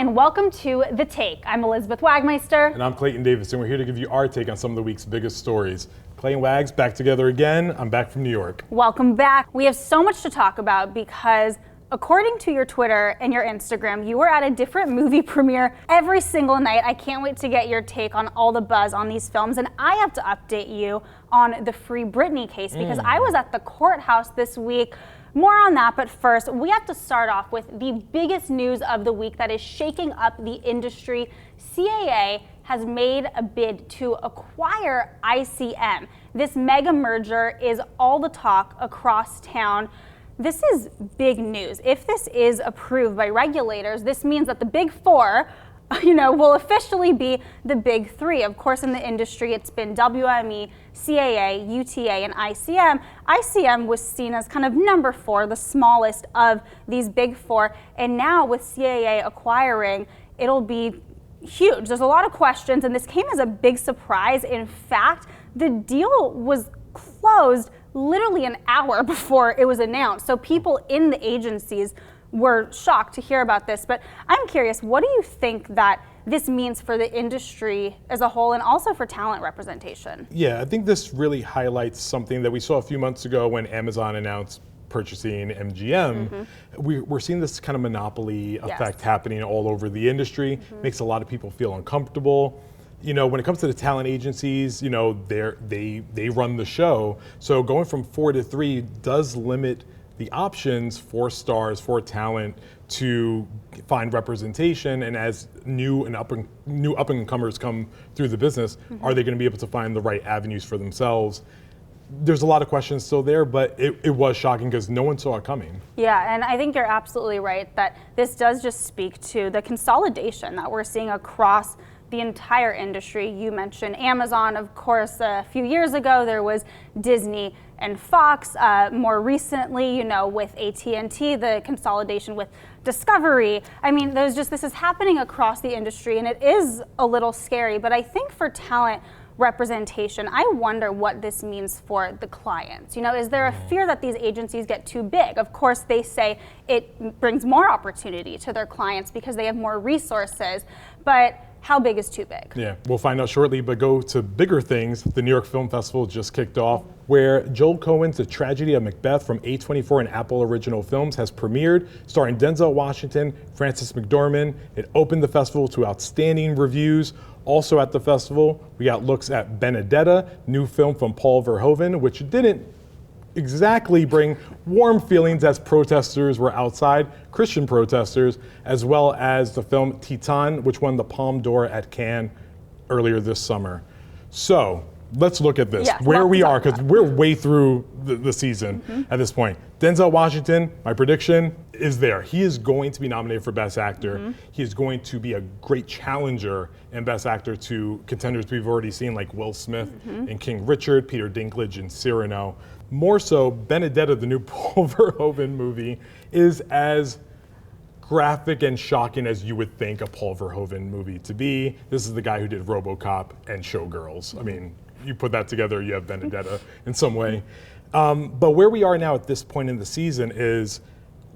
and welcome to The Take. I'm Elizabeth Wagmeister. And I'm Clayton Davis, and we're here to give you our take on some of the week's biggest stories. Clay and Wags back together again. I'm back from New York. Welcome back. We have so much to talk about because according to your Twitter and your Instagram, you were at a different movie premiere every single night. I can't wait to get your take on all the buzz on these films. And I have to update you on the Free Britney case because I was at the courthouse this week. More on that, but first, we have to start off with the biggest news of the week that is shaking up the industry. CAA has made a bid to acquire ICM. This mega merger is all the talk across town. This is big news. If this is approved by regulators, this means that the big four will officially be the big three. Of course, in the industry, it's been WME, CAA, UTA, and ICM. ICM was seen as kind of number four, the smallest of these big four. And now with CAA acquiring, it'll be huge. There's a lot of questions, and this came as a big surprise. In fact, the deal was closed literally an hour before it was announced. So people in the agencies were shocked to hear about this, but I'm curious, what do you think that this means for the industry as a whole and also for talent representation? Yeah, I think this really highlights something that we saw a few months ago when Amazon announced purchasing MGM. We're seeing this kind of monopoly effect happening all over the industry. Makes a lot of people feel uncomfortable. When it comes to the talent agencies, they run the show. So going from 4 to 3 does limit the options for stars, for talent to find representation. And as new up-and-comers come through the business, are they going to be able to find the right avenues for themselves? There's a lot of questions still there, but it was shocking because no one saw it coming. Yeah, and I think you're absolutely right that this does just speak to the consolidation that we're seeing across the entire industry. You mentioned Amazon, of course. A few years ago, there was Disney and Fox. More recently, with AT&T, the consolidation with Discovery. I mean, this is happening across the industry, and it is a little scary. But I think for talent representation, I wonder what this means for the clients. Is there a fear that these agencies get too big? Of course, they say it brings more opportunity to their clients because they have more resources, but how big is too big? Yeah, we'll find out shortly, but go to bigger things. The New York Film Festival just kicked off, where Joel Coen's The Tragedy of Macbeth from A24 and Apple Original Films has premiered, starring Denzel Washington, Frances McDormand. It opened the festival to outstanding reviews. Also at the festival, we got looks at Benedetta, new film from Paul Verhoeven, which didn't exactly bring warm feelings as protesters were outside, Christian protesters, as well as the film Titan, which won the Palme d'Or at Cannes earlier this summer. So let's look at this, where we are, because we're way through the season at this point. Denzel Washington, my prediction, is there. He is going to be nominated for Best Actor. He is going to be a great challenger in Best Actor to contenders we've already seen, like Will Smith in King Richard, Peter Dinklage in Cyrano. More so, Benedetta, the new Paul Verhoeven movie, is as graphic and shocking as you would think a Paul Verhoeven movie to be. This is the guy who did RoboCop and Showgirls. I mean, you put that together, you have Benedetta in some way. But where we are now at this point in the season is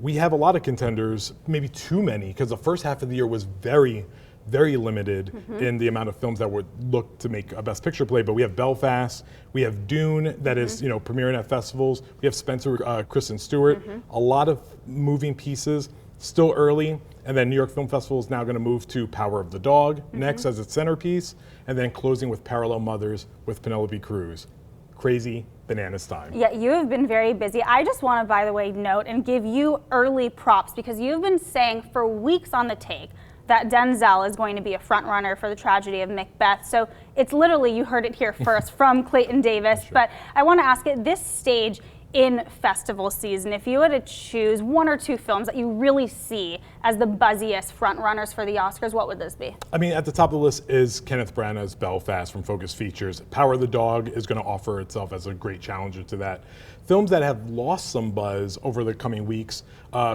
we have a lot of contenders, maybe too many, because the first half of the year was very, very limited in the amount of films that would look to make a Best Picture play. But we have Belfast, we have Dune that is premiering at festivals, we have Spencer, Kristen Stewart, a lot of moving pieces, still early. And then New York Film Festival is now going to move to Power of the Dog next as its centerpiece, and then closing with Parallel Mothers with Penelope Cruz. Crazy bananas time. Yeah, you have been very busy. I just want to, by the way, note and give you early props because you've been saying for weeks on The Take that Denzel is going to be a front runner for The Tragedy of Macbeth. So it's literally, you heard it here first from Clayton Davis. Sure. But I want to ask, at this stage in festival season, if you had to choose 1 or 2 films that you really see as the buzziest front runners for the Oscars, what would this be? I mean, at the top of the list is Kenneth Branagh's Belfast from Focus Features. Power of the Dog is going to offer itself as a great challenger to that. Films that have lost some buzz over the coming weeks,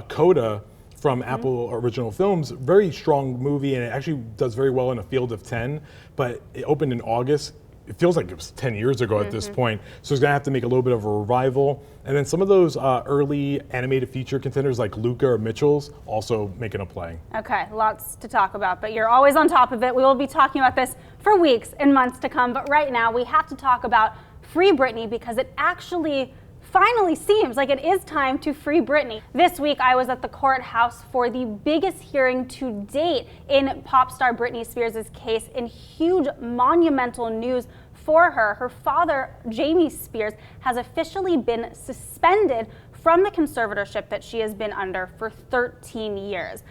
Coda from Apple Original Films, very strong movie, and it actually does very well in a field of 10, but it opened in August. it feels like it was 10 years ago at this point. So it's gonna have to make a little bit of a revival. And then some of those early animated feature contenders like Luca or Mitchell's also making a play. Okay, lots to talk about, but you're always on top of it. We will be talking about this for weeks and months to come, but right now we have to talk about Free Britney because it actually finally seems like it is time to free Britney. This week I was at the courthouse for the biggest hearing to date in pop star Britney Spears' case, in huge monumental news for her. Her father, Jamie Spears, has officially been suspended from the conservatorship that she has been under for 13 years.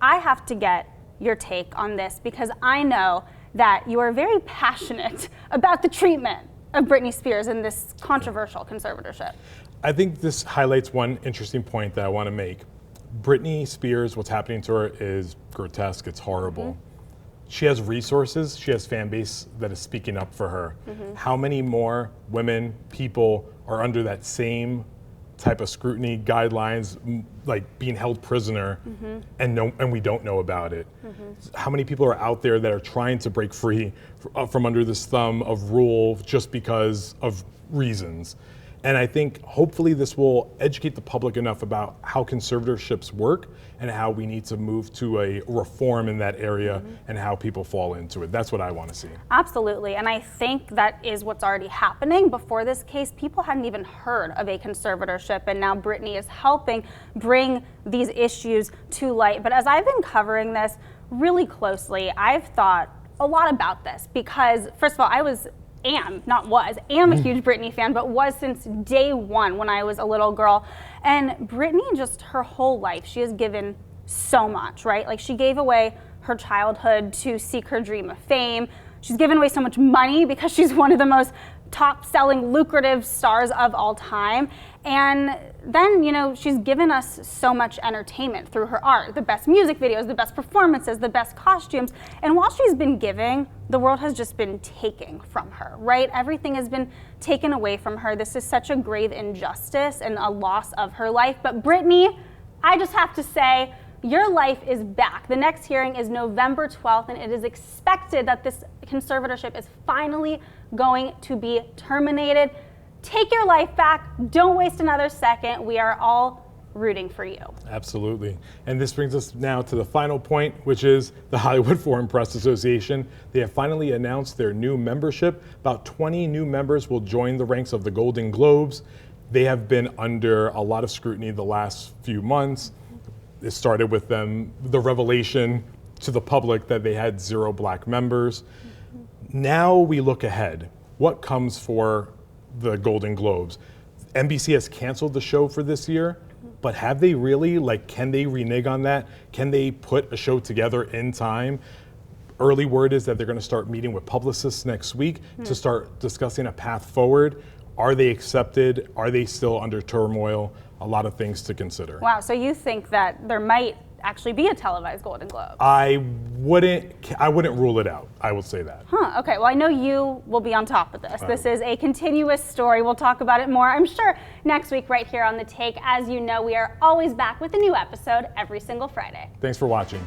I have to get your take on this because I know that you are very passionate about the treatment of Britney Spears in this controversial conservatorship. I think this highlights one interesting point that I want to make. Britney Spears, what's happening to her is grotesque, it's horrible. She has resources, she has fan base that is speaking up for her. How many more women, people are under that same type of scrutiny, guidelines, like being held prisoner, and we don't know about it? How many people are out there that are trying to break free from under this thumb of rule just because of reasons? And I think hopefully this will educate the public enough about how conservatorships work and how we need to move to a reform in that area and how people fall into it. That's what I want to see. Absolutely, and I think that is what's already happening. Before this case, people hadn't even heard of a conservatorship, and now Britney is helping bring these issues to light. But as I've been covering this really closely, I've thought a lot about this because, first of all, am a huge Britney fan, but was since day one when I was a little girl. And Britney, just her whole life, she has given so much, right? Like, she gave away her childhood to seek her dream of fame. She's given away so much money because she's one of the most top-selling, lucrative stars of all time. And then, you know, she's given us so much entertainment through her art, the best music videos, the best performances, the best costumes. And while she's been giving, the world has just been taking from her, right? Everything has been taken away from her. This is such a grave injustice and a loss of her life. But Britney, I just have to say, your life is back. The next hearing is November 12th, and it is expected that this conservatorship is finally going to be terminated. Take your life back. Don't waste another second. We are all rooting for you. Absolutely. And this brings us now to the final point, which is the Hollywood Foreign Press Association. They have finally announced their new membership. About 20 new members will join the ranks of the Golden Globes. They have been under a lot of scrutiny the last few months. It started with them, the revelation to the public that they had 0 black members. Now we look ahead. What comes for the Golden Globes? NBC has canceled the show for this year, but have they really? Like, can they renege on that? Can they put a show together in time? Early word is that they're going to start meeting with publicists next week to start discussing a path forward. Are they accepted? Are they still under turmoil? A lot of things to consider. Wow, so you think that there might actually be a televised Golden Globe? I wouldn't rule it out. I will say that. Okay, well, I know you will be on top of this. This is a continuous story. We'll talk about it more, I'm sure, next week right here on The Take. As you know, we are always back with a new episode every single Friday. Thanks for watching.